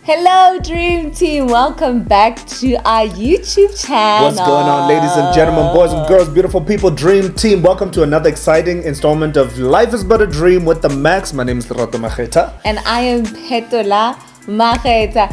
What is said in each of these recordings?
Hello, Dream Team. Welcome back to our YouTube channel. What's going on, ladies and gentlemen, boys and girls, beautiful people, Dream Team? Welcome to another exciting installment of Life is But a Dream with the Max. My name is Lerato Mageta. And I am Phetola Mageta.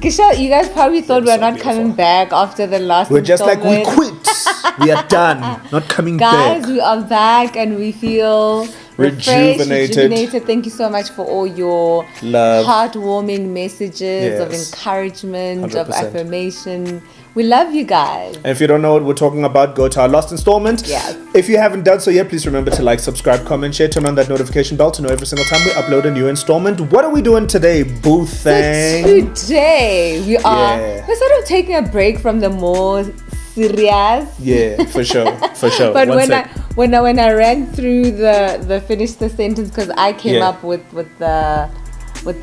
Kisha, you guys probably thought we're not coming back after the last We're just like, we installment. quit. We are done. Not coming Guys, back. we are back and we feel refreshed, rejuvenated. Thank you so much for all your Love. heartwarming messages of Yes. encouragement, of 100%. affirmation. We love you guys. And if you don't know what we're talking about, go to our last installment. Yes. If you haven't done so yet, please remember to like, subscribe, comment, share, turn on that notification bell to know every single time we upload a new installment. What are we doing today, Boo Thang? So today we're sort of taking a break from the more serious. Yeah, for sure, for sure. But One sec. when I ran through the finish the sentence, because I came up with the With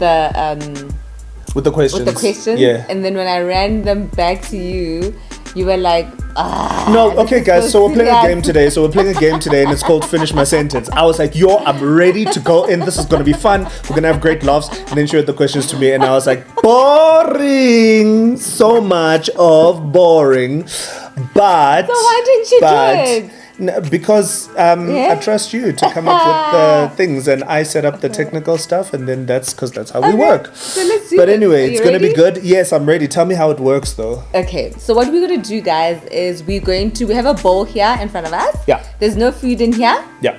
the questions. Yeah. and then when I ran them back to you, you were like, No, this okay, is guys. So we're playing a serious. game today. And it's called Finish My Sentence. I was like, yo, I'm ready to go in. This is gonna be fun. We're gonna have great laughs. And then she read the questions to me, and I was like, boring. So much of boring. But So why didn't you do it? Because I trust you to come up with the things, and I set up the technical stuff, and then that's how we work. So let's do But this. anyway, Are it's you gonna be ready? good. Yes, I'm ready. Tell me how it works, though. Okay, so what we're gonna do, guys, is we have a bowl here in front of us. Yeah. There's no food in here. Yeah.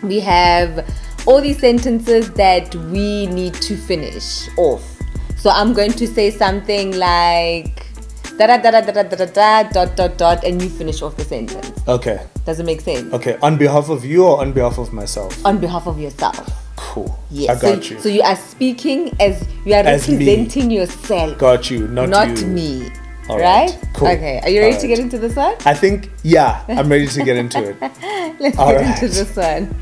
We have all these sentences that we need to finish off. So I'm going to say something like da da da da da da da dot dot dot, and you finish off the sentence. Okay. Does it make sense? Okay, on behalf of you or on behalf of myself? On behalf of yourself. Cool. Yes. I got you. So you are speaking as you are As me. representing yourself. Got you, not you. me. All right? right, cool. Okay. Are you ready All to right. get into this one? I think, yeah, I'm ready to get into it. Let's All get right. into this one.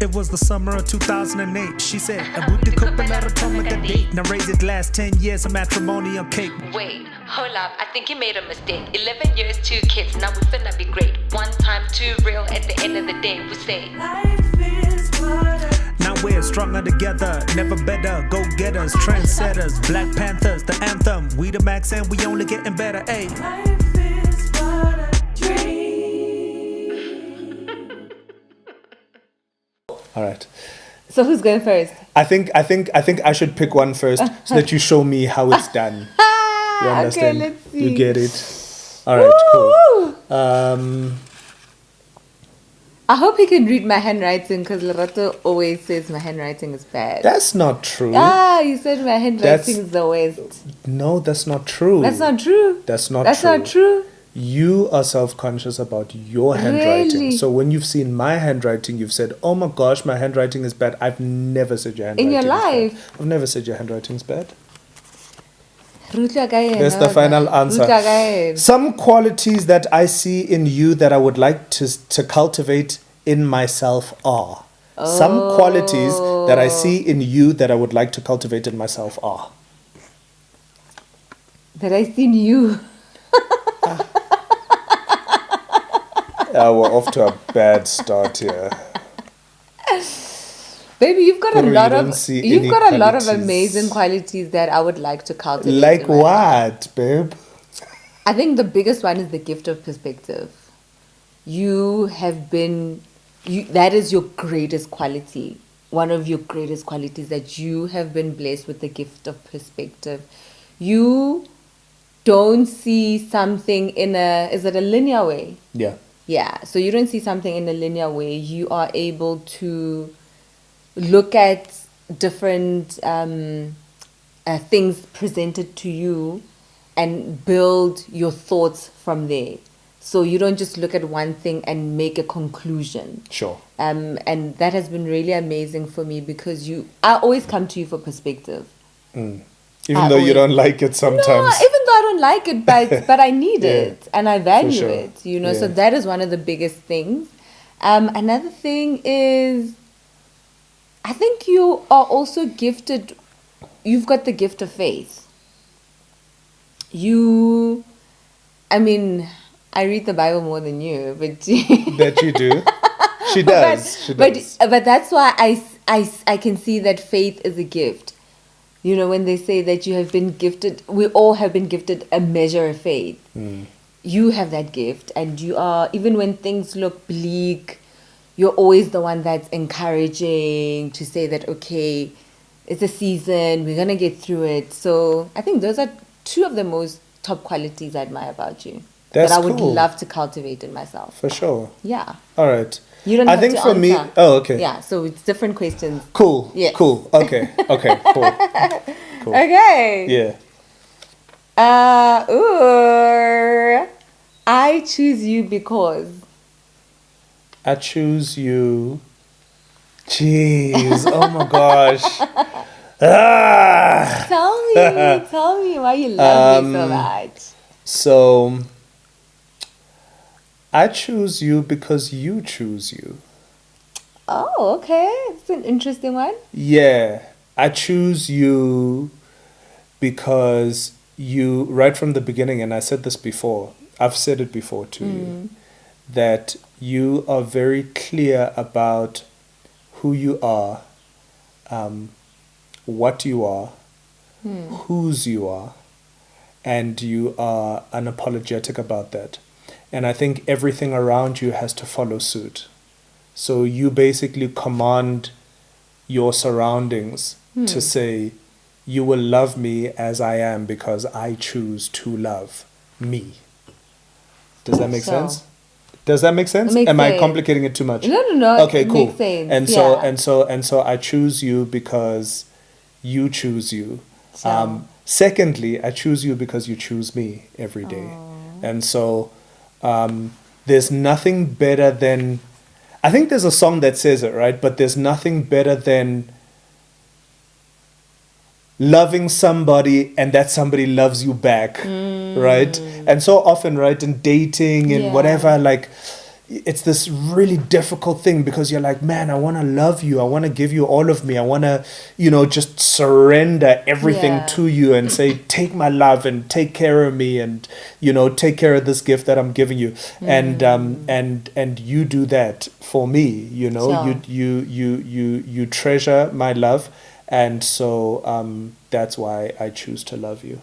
It was the summer of 2008. She said, I boot the couple out of time like a date. Now raise it last 10 years of matrimonial cake. Wait, hold up, I think you made a mistake. 11 years, 2 kids, now we finna be great. One time, too real, at the end of the day, we say. Now we're stronger together, never better. Go getters, trendsetters, Black Panthers, the anthem. We the max and we only getting better, ayy. All right. So who's going first? I think I should pick one first so that you show me how it's done. You understand? Okay, let's see. You get it. All right, cool. I hope he can read my handwriting, because Lerato always says my handwriting is bad. That's not true. You said my handwriting is the worst. No, that's not true. That's not true. That's not That's true. not true. You are self-conscious about your handwriting. Really? So when you've seen my handwriting, you've said, oh my gosh, my handwriting is bad. I've never said your handwriting In your is bad. life? I've never said your handwriting is bad. That's That's the final answer. Some qualities that I see in you that I would like to cultivate in myself are. Some qualities that I see in you that I would like to cultivate in myself are. That I seen you. We're off to a bad start here. Baby, you've got Guru, a lot you don't of see you've any got a lot of qualities. amazing qualities that I would like to cultivate. Like in my life. what, babe? I think the biggest one is the gift of perspective. That is your greatest quality. One of your greatest qualities, that you have been blessed with the gift of perspective. You don't see something is it a linear way? Yeah. Yeah, so you don't see something in a linear way. You are able to look at different things presented to you and build your thoughts from there. So you don't just look at one thing and make a conclusion. Sure. And that has been really amazing for me, because I always come to you for perspective. Even though you don't like it sometimes. No, even though I don't like it, but I need Yeah, it and I value sure. it, So Yeah. that is one of the biggest things. Another thing is, I think you are also gifted. You've got the gift of faith. I read the Bible more than you, but That you do. She does. but that's why I can see that faith is a gift. You know, when they say that you have been gifted, we all have been gifted a measure of faith. You have that gift, and you are, even when things look bleak, you're always the one that's encouraging to say that, okay, it's a season, we're going to get through it. So I think those are two of the most top qualities I admire about you. That's that I would cool. love to cultivate in myself. For sure. Yeah. All right. You don't I have think to for me, answer. oh, okay. Yeah, so it's different questions. Cool. Yes. Cool. Okay. Okay. Cool. Cool. Okay. Yeah. I choose you because. I choose you. Jeez. Oh my gosh. Ah. Tell me why you love me so much. So, I choose you because you choose you. Oh, okay. It's an interesting one. Yeah. I choose you because you, right from the beginning, and I said this before, I've said it before to you, that you are very clear about who you are, what you are, whose you are, and you are unapologetic about that. And I think everything around you has to follow suit. So you basically command your surroundings to say, you will love me as I am because I choose to love me. Does that make So- sense? Does that make sense? It makes Am I sense. complicating it too much? No. Okay, it cool. Makes sense. And so I choose you because you choose you. So- Secondly, I choose you because you choose me every day. And so there's nothing better than, I think there's a song that says it, right? But there's nothing better than loving somebody and that somebody loves you back, right? And so often, right, in dating and Yeah. whatever, like, it's this really difficult thing because you're like, man, I want to love you. I want to give you all of me. I want to, just surrender everything Yeah. to you and say, take my love and take care of me and, take care of this gift that I'm giving you. And you do that for me, Sure. you treasure my love. And so that's why I choose to love you.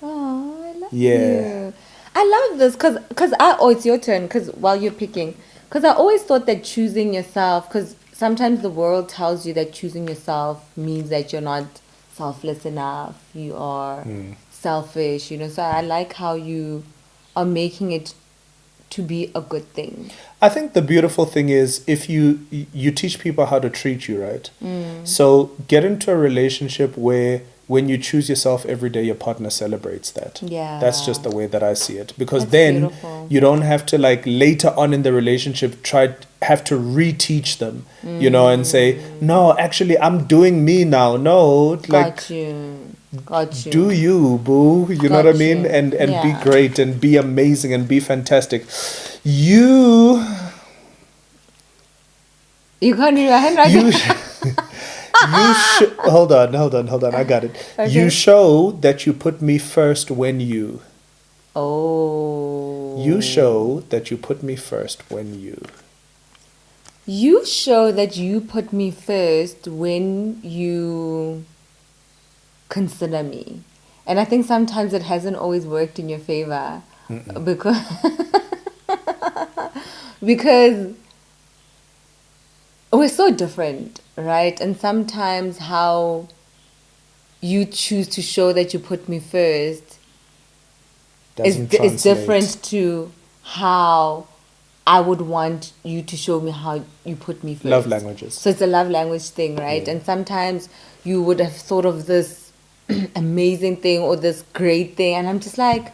Oh, I love Yeah. you. I love this because it's your turn because while you're picking, because I always thought that choosing yourself, because sometimes the world tells you that choosing yourself means that you're not selfless enough, you are selfish, so I like how you are making it to be a good thing. I think the beautiful thing is if you teach people how to treat you, right? So get into a relationship where when you choose yourself every day, your partner celebrates that. Yeah. That's just the way that I see it. Because That's then beautiful. you don't have to later on in the relationship have to reteach them, and say, no, actually I'm doing me now. No, Got you. do you, boo? You know what I Got mean? you. And Yeah. be great and be amazing and be fantastic. You can't read my handwriting. hold on. I got it. Okay. You show that you put me first when you. Oh. You show that you put me first when you. You show that you put me first when you consider me. And I think sometimes it hasn't always worked in your favor because we're so different, right? And sometimes how you choose to show that you put me first Doesn't is translate. different to how I would want you to show me how you put me first. Love languages. So it's a love language thing, right? Yeah. And sometimes you would have thought of this amazing thing or this great thing, and I'm just like,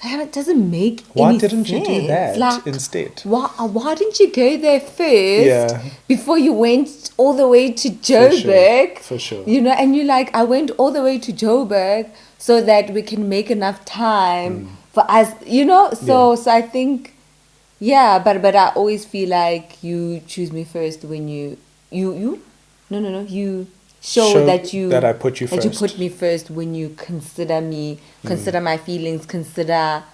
it doesnn't make Why any didn't you do sense. that Like, instead? why didn't you go there first Yeah. before you went all the way to Joburg? For sure. And you're like, I went all the way to Joburg so that we can make enough time for us, So I think, but I always feel like you choose me first when you show that I put you that you first. put me first when you consider me, consider my feelings, consider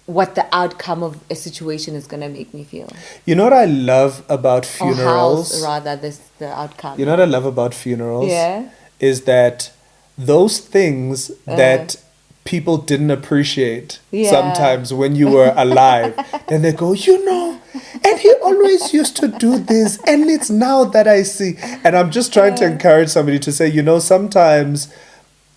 what the outcome of a situation is gonna make me feel. You know what I love about Or funerals? how, rather, the outcome. You know what I love about funerals? Yeah. Is that those things that people didn't appreciate Yeah. sometimes when you were alive. And they go, and he always used to do this, and it's now that I see. And I'm just trying to encourage somebody to say, sometimes,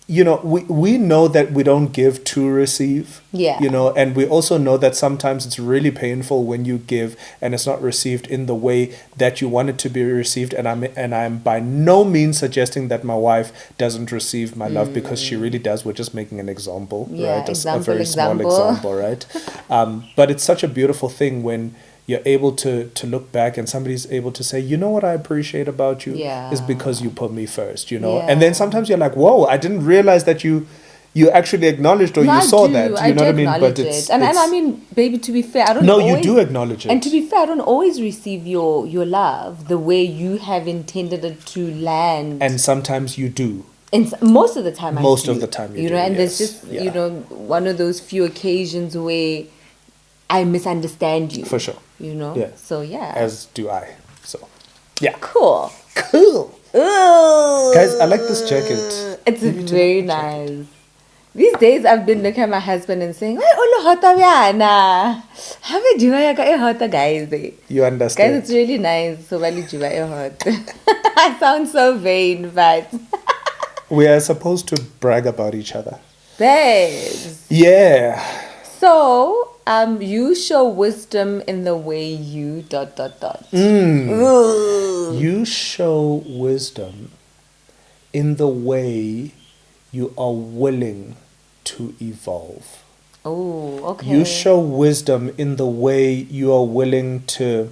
we know that we don't give to receive. Yeah. And we also know that sometimes it's really painful when you give and it's not received in the way that you want it to be received. And I'm by no means suggesting that my wife doesn't receive my love, because she really does. We're just making an example, Yeah, right? A very small example, right? But it's such a beautiful thing when you're able to look back and somebody's able to say, what I appreciate about you Yeah. is because you put me first, Yeah. And then sometimes you're like, whoa, I didn't realize that you actually acknowledged or No, you I saw do. that. I You know do what I mean? acknowledge But it. And I mean, baby, to be fair, I don't no, always, you do acknowledge it. And to be fair, I don't always receive your love the way you have intended it to land. And sometimes you do. And most of the time, Most I do. of the time you do, and there's yes. just, Yeah. one of those few occasions where I misunderstand you. For sure. Yeah. So, yeah. As do I. So, yeah. Cool. Cool. Ooh. Guys, I like this jacket. It's very nice. These days, I've been looking at my husband and saying, "Why all hota vyana? Have a jiva ka hota guys." You Guys, understand. it's really nice. So vali jiva hot. I sound so vain, but We are supposed to brag about each other. babes. Yeah. So, you show wisdom in the way you ... Mm. Ooh. You show wisdom in the way you are willing to evolve. Oh, okay. You show wisdom in the way you are willing to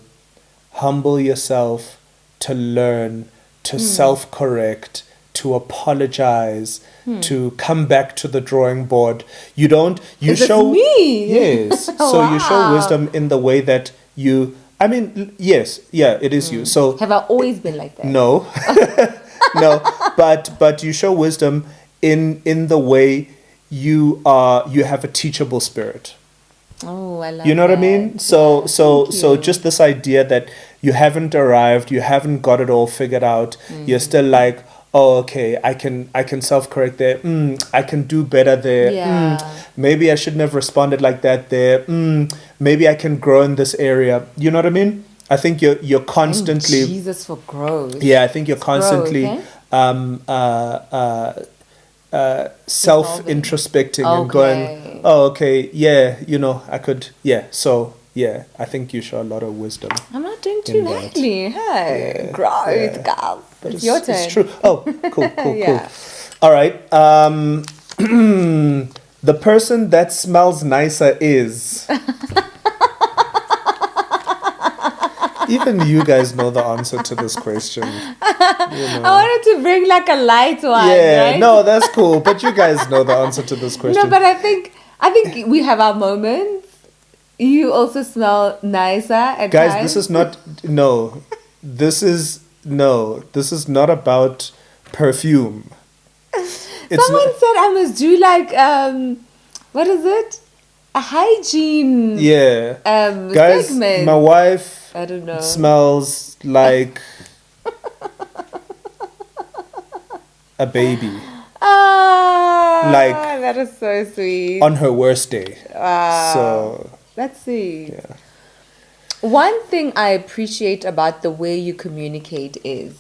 humble yourself, to learn, to self-correct, to apologize, to come back to the drawing board. You don't, you Is this show... me? Yes. So you show Wow. wisdom in the way that yes, yeah, it is you. So Have I always been like that? no, no, but you show wisdom in the way you have a teachable spirit. Oh, I love You know what I that. mean? So Yeah, so thank so you. just this idea that you haven't arrived, you haven't got it all figured out. You're still like, oh, okay, I can self-correct there. I can do better there. Yeah. Maybe I shouldn't have responded like that there. Maybe I can grow in this area. You know what I mean? I think you're constantly... Jesus for growth. Yeah, I think you're constantly eh? self-introspecting and going, Okay. oh, okay, yeah, I could, yeah. So, yeah, I think you show a lot of wisdom. I'm not doing too In that. badly. Hey, Yeah, growth, yeah. girl. But It's your turn. It's true. Oh, cool. Yeah. All right. The person that smells nicer is... Even you guys know the answer to this question. I wanted to bring like a light one. Yeah, right? no, that's cool. But you guys know the answer to this question. No, but I think we have our moments. You also smell nicer at Guys, times. this is not... No. This is not about perfume. It's Someone said I must do like what is it? A hygiene yeah. Guys, segment. my wife I don't know. smells like a baby Ah, like- that is so sweet. on her worst day. Wow. So, Let's see. yeah. One thing I appreciate about the way you communicate is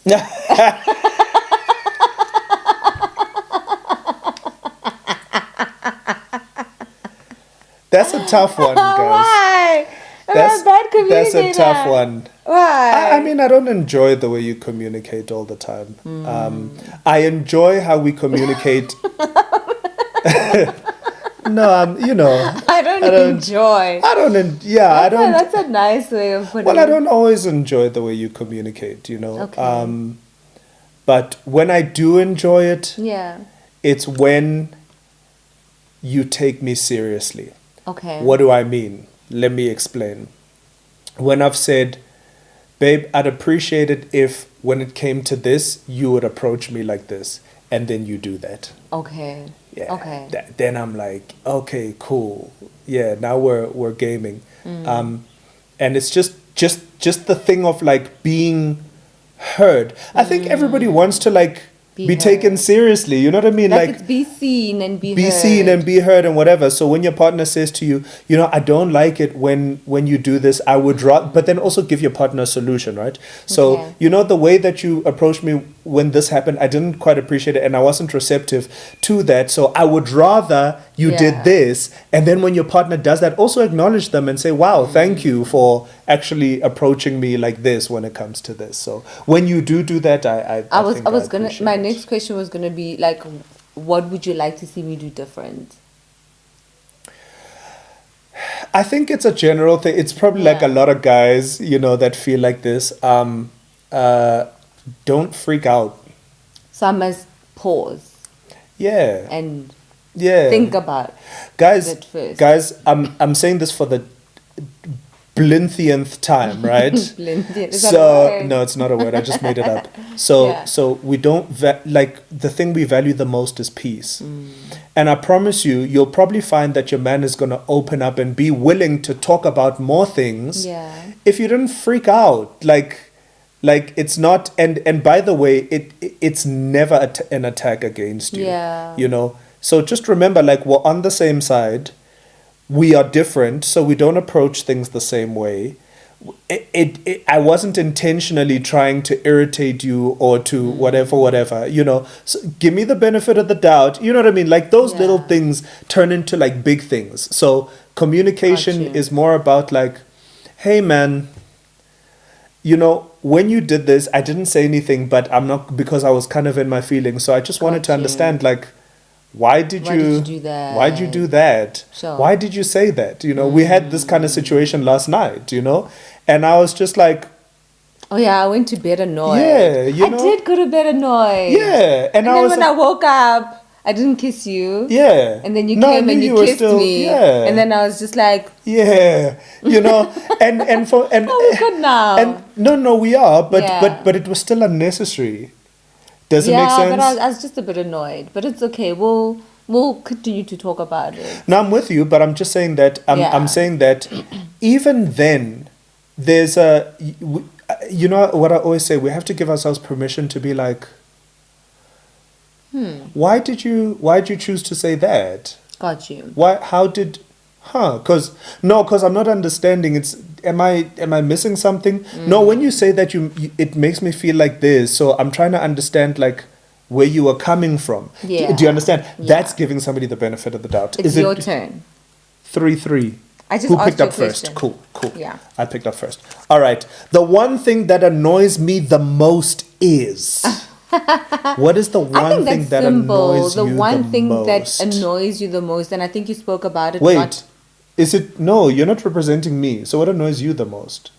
That's a tough one, guys. why? Am I a bad That's a communicator? tough one. Why? I mean, I don't enjoy the way you communicate all the time. I enjoy how we communicate. No, I don't enjoy. I don't. Yeah, I don't. That's a nice way of putting Well, it. I don't always enjoy the way you communicate. Okay. But when I do enjoy it, Yeah. it's when you take me seriously. Okay. What do I mean? Let me explain. When I've said, babe, I'd appreciate it if when it came to this, you would approach me like this, and then you do that. Okay. Yeah. Okay. Then I'm like, okay, cool. Yeah, now we're gaming. And it's just the thing of like being heard. I think everybody wants to like be taken heard. seriously. You know what I mean? Like it's be seen and be heard. Be seen and be heard and whatever. So when your partner says to you, you know, I don't like it when you do this, I would rather, but then also give your partner a solution, right? So, Okay. you know, the way that you approached me when this happened, I didn't quite appreciate it and I wasn't receptive to that. So I would rather you Yeah. did this. And then when your partner does that, also acknowledge them and say, wow, thank you for actually approaching me like this when it comes to this. So when you do that, I was gonna. appreciate My it. next question was gonna be like, what would you like to see me do different? I think it's a general thing. It's probably like a Yeah. lot of guys, you know, that feel like this. Don't freak out. So I must pause Yeah. and Yeah. think about guys, it first. guys, I'm saying this for the blinthianth time, right? Blinthian, is that a So word? no, it's not a word. I just made it up. So Yeah. so we don't like the thing we value the most is peace. Mm. And I promise you, you'll probably find that your man is going to open up and be willing to talk about more things. Yeah. If you didn't freak out, like it's not. And by the way, it's never an attack against you. Yeah. You know. So just remember, like we're on the same side. We are different, so we don't approach things the same way. I wasn't intentionally trying to irritate you or to whatever, you know. So give me the benefit of the doubt. You know what I mean? Like those little Yeah. things turn into like big things. So communication Got you. is more about like, hey man, you know, when you did this, I didn't say anything, but I'm not, because I was kind of in my feelings. So I just wanted to Got you. understand, like, why did you do that? Why did you do that? Sure. Why did you say that? You know, we had this kind of situation last night, you know, and I was just like, Oh yeah, I went to bed annoyed. Yeah, you I know? did go to bed annoyed. yeah, And I then was when like, I woke up, I didn't kiss you. yeah, And then you No, I came knew and you were kissed still- me. yeah, And then I was just like, yeah, you know, and oh, we're good now. and no, we are, but Yeah. but it was still unnecessary. Does it yeah, make sense? but I was just a bit annoyed. But it's okay. We'll continue to talk about it. No, I'm with you, but I'm just saying that Yeah. I'm saying that even then, there's you know what I always say, we have to give ourselves permission to be like, why did you choose to say that? Got you. Why? How did? Because I'm not understanding. It's am I missing something? No, when you say that, it makes me feel like this. So I'm trying to understand like where you are coming from. Yeah. Do you understand? Yeah. That's giving somebody the benefit of the doubt. It's your turn. 3-3. I just Who asked picked you a up first? question. Cool. Yeah. I picked up first. All right. The one thing that annoys me the most is. What is the I one think thing that's that simple. annoys The you one the thing that most? annoys you the most, and I think you spoke about it. Wait. Not, Is it no? You're not representing me. So what annoys you the most?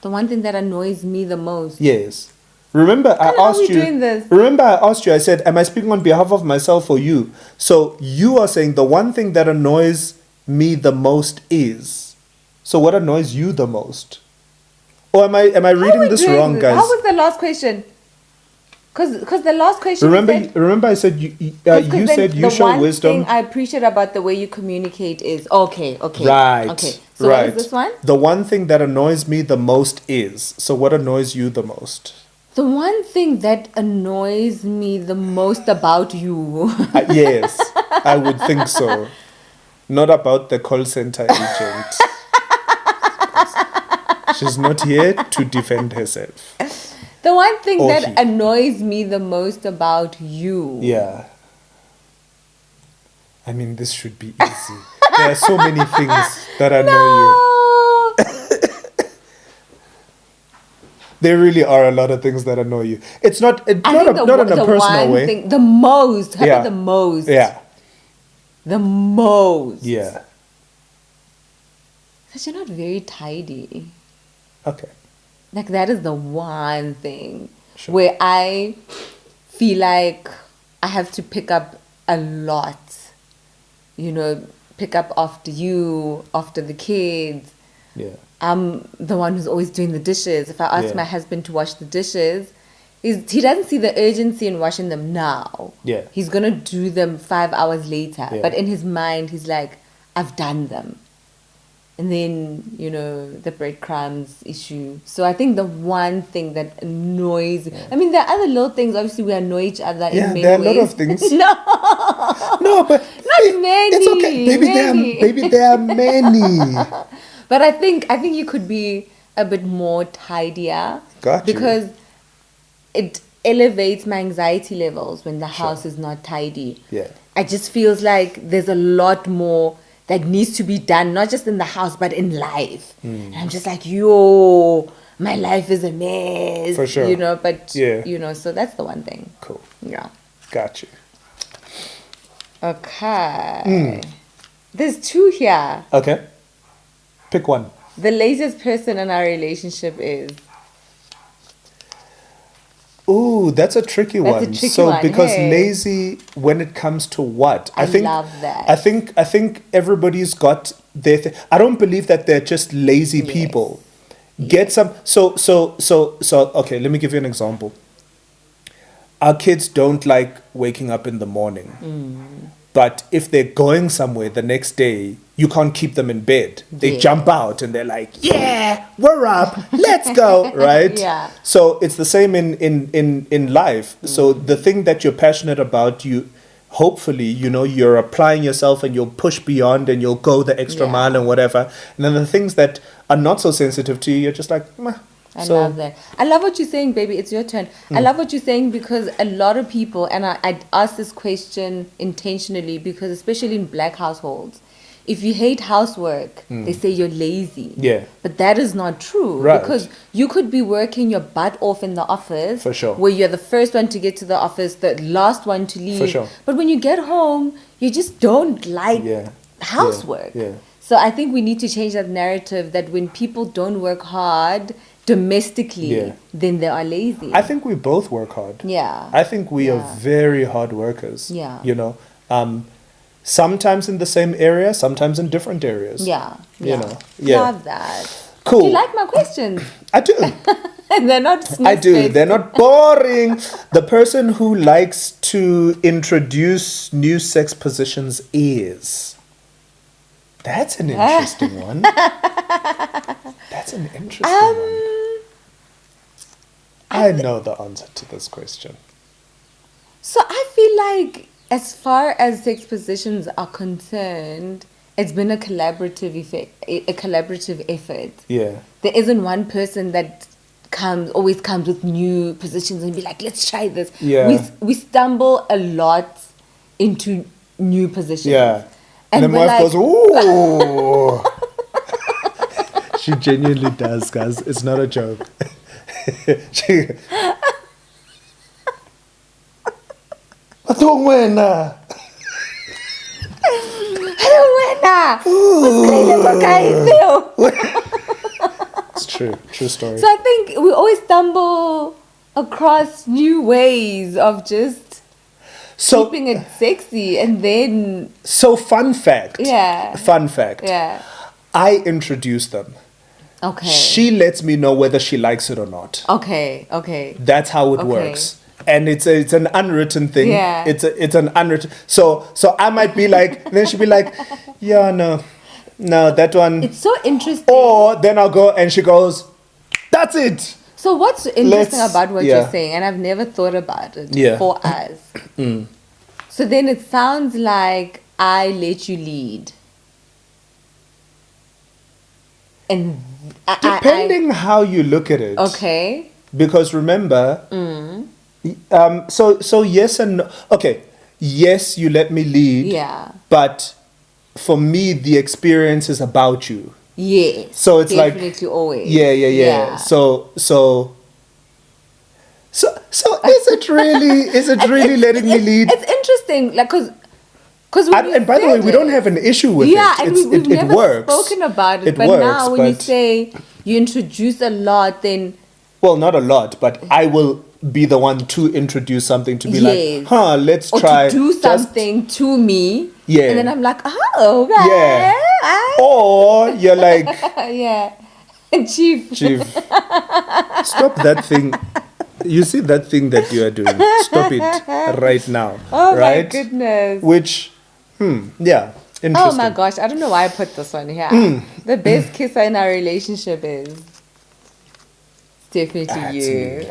the one thing that annoys me the most. Yes. Remember, I How are asked we you. doing this? Remember, I asked you. I said, "Am I speaking on behalf of myself or you?" So you are saying the one thing that annoys me the most is. So what annoys you the most? Or am I How are reading we this doing wrong, this? guys? How was the last question? Because the last question. Remember, I said you said you show wisdom. The one thing I appreciate about the way you communicate is okay. Right. Okay. So right. what is this one? The one thing that annoys me the most is. So what annoys you the most? The one thing that annoys me the most about you. Yes, I would think so. Not about the call center agent. She's not here to defend herself. The one thing Or that he. annoys me the most about you. Yeah. I mean, this should be easy. There are so many things that annoy you. No. There really are a lot of things that annoy you. It's not I think not in a personal one way. thing, the most. How Yeah. about the most? Yeah. The most. Yeah. That you're not very tidy. Okay. Like that is the one thing Sure. where I feel like I have to pick up a lot. You know, pick up after you, after the kids. Yeah. I'm the one who's always doing the dishes. If I ask Yeah. my husband to wash the dishes, he doesn't see the urgency in washing them now. Yeah. He's gonna do them 5 hours later. Yeah. But in his mind, he's like, I've done them. and then, the breadcrumbs issue. So I think the one thing that annoys, I mean, there are other little things. Obviously, we annoy each other in many ways. Yeah, there are a lot of things. No, but not many. It's okay. Maybe there are many. But I think you could be a bit more tidier. Got you. Because it elevates my anxiety levels when the house is not tidy. Yeah. It just feels like there's a lot more that needs to be done, not just in the house, but in life. And I'm just like, my life is a mess. For sure. But, so that's the one thing. Cool. Yeah. Got you. Okay. There's two here. Okay. Pick one. The laziest person in our relationship is... Ooh, that's a tricky one. That's a tricky one. Because hey. Lazy, when it comes to what? I love that. I think everybody's got their I don't believe that they're just lazy people. Get some so okay, let me give you an example. Our kids don't like waking up in the morning. But if they're going somewhere the next day, you can't keep them in bed. They jump out and they're like, yeah, we're up, let's go, right? Yeah. So it's the same in life. So the thing that you're passionate about, hopefully, you're applying yourself and you'll push beyond and you'll go the extra mile and whatever. And then the things that are not so sensitive to you, you're just like, meh. I love that. I love what you're saying, baby. It's your turn. I love what you're saying because a lot of people, and I asked this question intentionally because especially in black households, if you hate housework, they say you're lazy. Yeah. But that is not true. Right. Because you could be working your butt off in the office. For sure. Where you're the first one to get to the office, the last one to leave. For sure. But when you get home, you just don't like housework. Yeah. So I think we need to change that narrative that when people don't work hard domestically, then they are lazy. I think we both work hard. Yeah. I think we are very hard workers. Yeah. Sometimes in the same area, sometimes in different areas. Yeah. Love that. Cool. Do you like my questions? I do. And they're not I do. They're not boring. The person who likes to introduce new sex positions is. That's an interesting one. That's an interesting one. I know the answer to this question. So I feel like as far as sex positions are concerned, it's been a collaborative effort. Yeah. There isn't one person that always comes with new positions and be like, let's try this. Yeah. We stumble a lot into new positions. Yeah. And the wife goes, ooh. She genuinely does, guys. It's not a joke. It's true. True story. So I think we always stumble across new ways of just keeping it sexy, and then... So fun fact. Yeah. Fun fact. Yeah. I introduce them. Okay. She lets me know whether she likes it or not. Okay. That's how it works. And it's an unwritten thing. Yeah. It's an unwritten. So I might be like, then she'll be like, yeah, no, that one. It's so interesting. Or then I'll go and she goes, that's it. So what's interesting about what you're saying, and I've never thought about it for us. So then it sounds like I let you lead. And depending how you look at it. Okay. Because remember, so yes and no. Okay, yes, you let me lead. Yeah. But for me, the experience is about you. Yes. So it's definitely always. Yeah. So is it really letting me lead? It's interesting, like because and by the way, we don't have an issue with it. And we've never works. spoken about it. But works, now when you say you introduce a lot, then... Well, not a lot, but I will be the one to introduce something to be like, let's try. Or to do something to me. Yeah. And then I'm like, oh, okay. Yeah. Or you're like... yeah. Chief. Stop that thing. You see that thing that you are doing? Stop it right now. Oh, right? my goodness. Which... Yeah. Interesting. Oh my gosh, I don't know why I put this one here. The best kisser in our relationship is definitely That's you. me.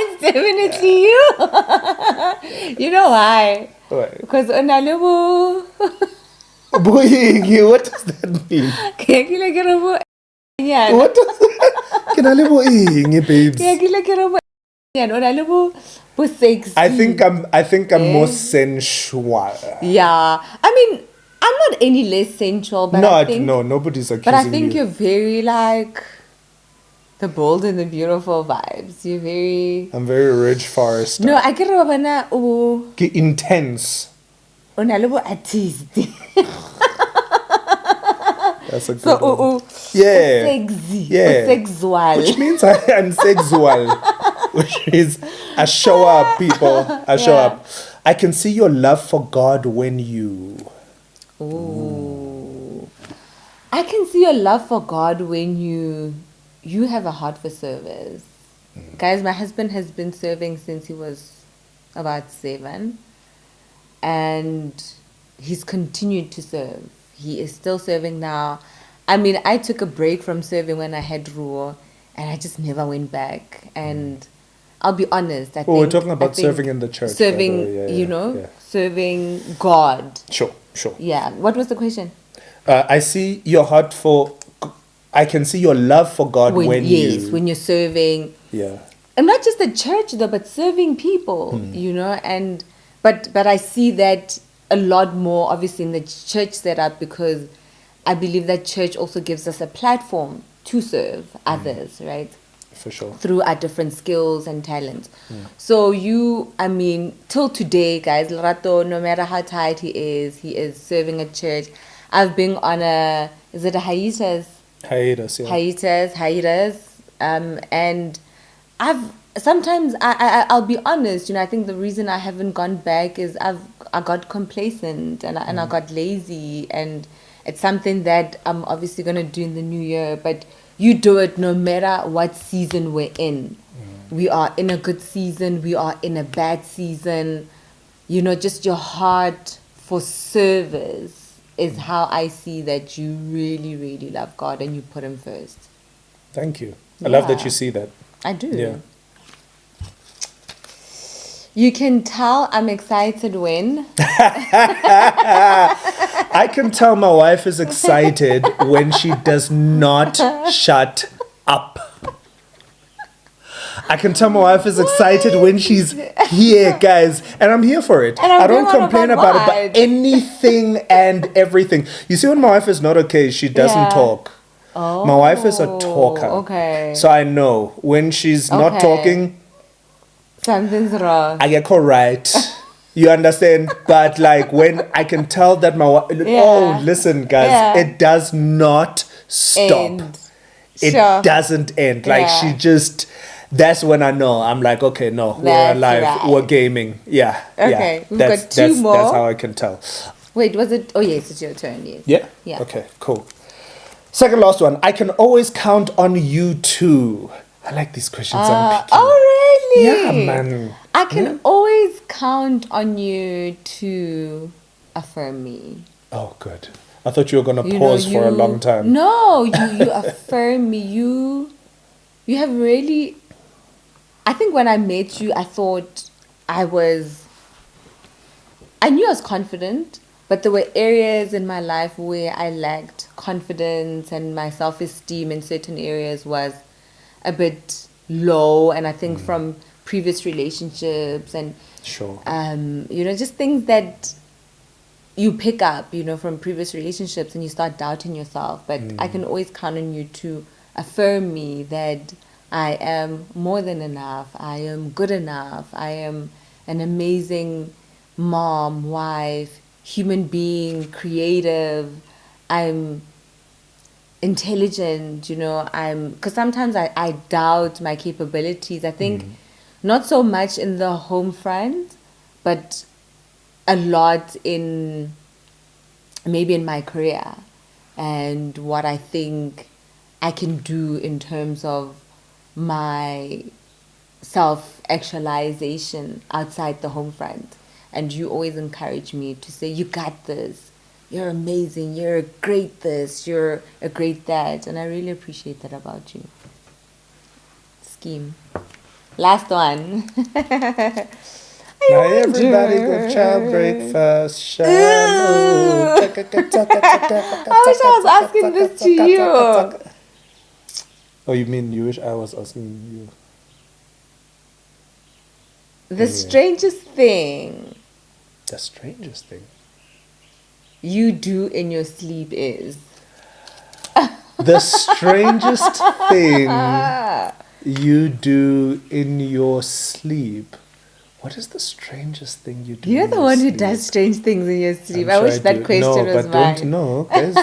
It's definitely you. You know why? Why? Because Onalibu. Boying, what does that mean? Yeah. What does that Can I live boying, babes? Sexy. I think I'm more Eh? sensual. Yeah. I mean, I'm not any less sensual, but I think, No, nobody's accusing but I think you. you're very like the bold and the beautiful vibes. You're very. I'm very Ridge Forest. No, I get over Intense. artist. That's a good So one. Yeah. sexy. Yeah. Sexual. Which means I am sexual. Which means I show up, people. I show Yeah. up. I can see your love for God when you. Ooh. I can see your love for God when you have a heart for service. Guys, my husband has been serving since he was about 7, and he's continued to serve. He is still serving now. I mean, I took a break from serving when I had Ruo, and I just never went back. And I'll be honest, I think... Oh, we're talking about I think serving in the church, by the Serving, way. Yeah, yeah. serving God. Sure. Yeah. What was the question? I see your heart for. I can see your love for God when you. When you're serving. Yeah. And not just the church though, but serving people, and but I see that a lot more obviously in the church setup, because I believe that church also gives us a platform to serve others, right? For sure. Through our different skills and talents. So till today, guys, Lerato, no matter how tired he is serving at church. I've been on is it a hiatus? Hiatus, yeah. Hiatus. And I'll be honest, I think the reason I haven't gone back is I got complacent and I got lazy, and it's something that I'm obviously going to do in the new year, but you do it no matter what season we're in. We are in a good season, we are in a bad season. Just your heart for service is how I see that you really, really love God and you put him first. Thank you. I love that Yeah. you see that. I do. Yeah. You can tell I'm excited when... I can tell my wife is excited when she does not shut up. I can tell my wife is excited when she's here, guys. And I'm here for it. And I'm I don't going on complain about about it, what? but anything and everything. You see, when my wife is not okay, she doesn't Yeah. talk. Oh, My wife is a talker. okay. So I know when she's not Okay. talking, Something's wrong. I get correct. You understand? But like when I can tell that my wife, oh, listen, guys, Yeah. it does not stop. End. It Sure. doesn't end. Like Yeah. she just, that's when I know. I'm like, okay, no, we're That's alive. right. We're gaming. Yeah. Okay, Yeah. we've That's, got 2 more. That's how I can tell. Wait, was it? Oh, yes, it's your turn, yes. Yeah? Yeah. Okay, cool. Second last one. I can always count on you too. I like these questions I'm picking. Oh, really? Yeah, man. I can always count on you to affirm me. Oh, good. I thought you were going to You pause know, for a you- long time. No, you affirm me. You have really... I think when I met you, I thought I knew I was confident, but there were areas in my life where I lacked confidence, and my self-esteem in certain areas was a bit low. And I think from previous relationships and Sure. just things that you pick up, from previous relationships, and you start doubting yourself. But I can always count on you to affirm me that I am more than enough. I am good enough. I am an amazing mom, wife, human being, creative. I'm intelligent, because sometimes I doubt my capabilities. I think not so much in the home front, but a lot in maybe in my career and what I think I can do in terms of my self-actualization outside the home front. And you always encourage me to say, you got this. you're amazing, you're a great this, you're a great that. And I really appreciate that about you. Scheme. Last one. Now everybody go child breakfast. Shallow. I wish I was asking this to you. Oh, you mean you wish I was asking you? The strangest thing The strangest thing. you do in your sleep is? The strangest thing you do in your sleep. What is the strangest thing you do? You're in the your one who sleep? does strange things in your sleep. I'm I sure wish that do. question no, was but mine. don't know, guys.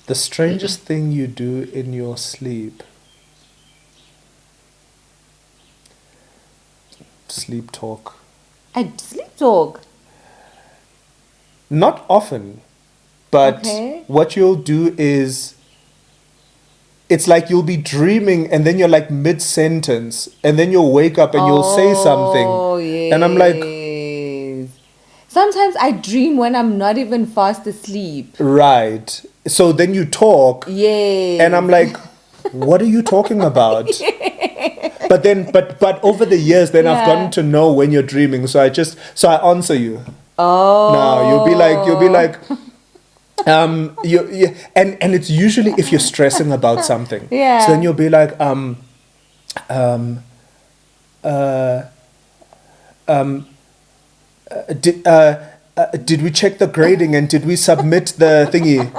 The strangest thing you do in your sleep. Sleep talk. I sleep talk. Not often, but Okay. what you'll do is, it's like you'll be dreaming and then you're like mid-sentence and then you'll wake up and you'll say something. Oh, yes. And I'm like, sometimes I dream when I'm not even fast asleep. right. So then you talk Yes. and I'm like, what are you talking about? But then, but over the years, then I've Yeah. gotten to know when you're dreaming. So I answer you. Oh. Now you'll be like, you and it's usually if you're stressing about something. Yeah. So then you'll be like, did we check the grading and did we submit the thingy?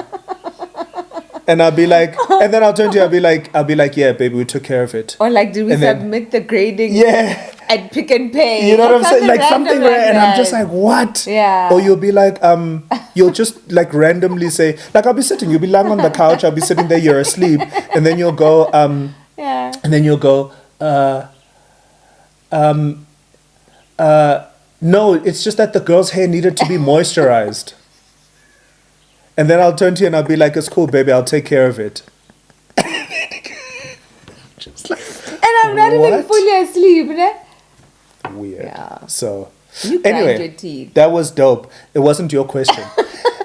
And I'll be like, and then I'll turn to you, I'll be like, yeah, baby, we took care of it. Or like, did we And then- submit the grading Yeah. at Pick and Pay? You know what I'm saying? Like random something like rare, and I'm just that. like, what? Yeah. Or you'll be like, you'll just like randomly say, like I'll be sitting, you'll be lying on the couch, I'll be sitting there, you're asleep, and then you'll go, Yeah. and then you'll go, no, it's just that the girl's hair needed to be moisturized. And then I'll turn to you and I'll be like, it's cool, baby, I'll take care of it. Just like, And I'm not even What? fully asleep, ne? weird. Yeah. So You grind anyway, your teeth. that was dope. It wasn't your question.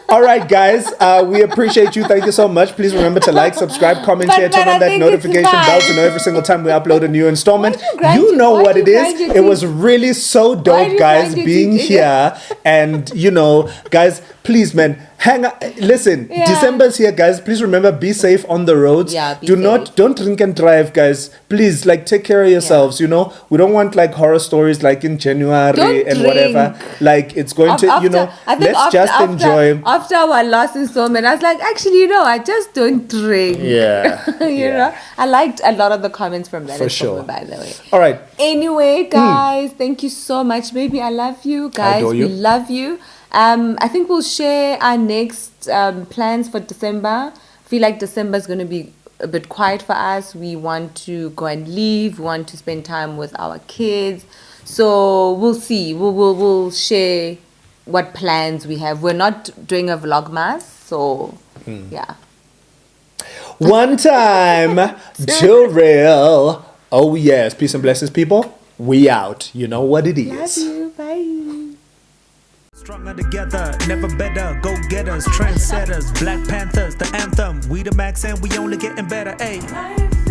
All right, guys, we appreciate you. Thank you so much. Please remember to like, subscribe, comment, But share, turn man, I on that think it's notification bell to fine. know every single time we upload a new installment. Why'd you grind You your- know why'd what you it is. grind your It was teeth? really so Why'd dope, you guys, grind your being teeth? here. And, you know, guys, please, man, hang out. Listen, Yeah. December's here, guys. Please remember, be safe on the roads. Yeah, be Don't drink and drive, guys. Please, like, take care of yourselves, you know. We don't want, like, horror stories like in January Don't and whatever. drink. Like, it's going to, you know, I think let's just enjoy. After our last installment, I was like, actually, you know, I just don't drink. Yeah. you know, I liked a lot of the comments from that For installment, sure. by the way. All right. Anyway, guys, thank you so much. Baby, I love you. Guys, adore you. we love you. I think we'll share our next plans for December. I feel like December is going to be a bit quiet for us. We want to go and leave. We want to spend time with our kids. So we'll see. We'll share what plans we have. We're not doing a vlogmas, so yeah. One time, till real. Oh, yes. Peace and blessings, people. We out. You know what it Love is. you. Bye. Stronger together, never better. Go getters, trendsetters, Black Panthers, the anthem. We the max and we only getting better. Ayy.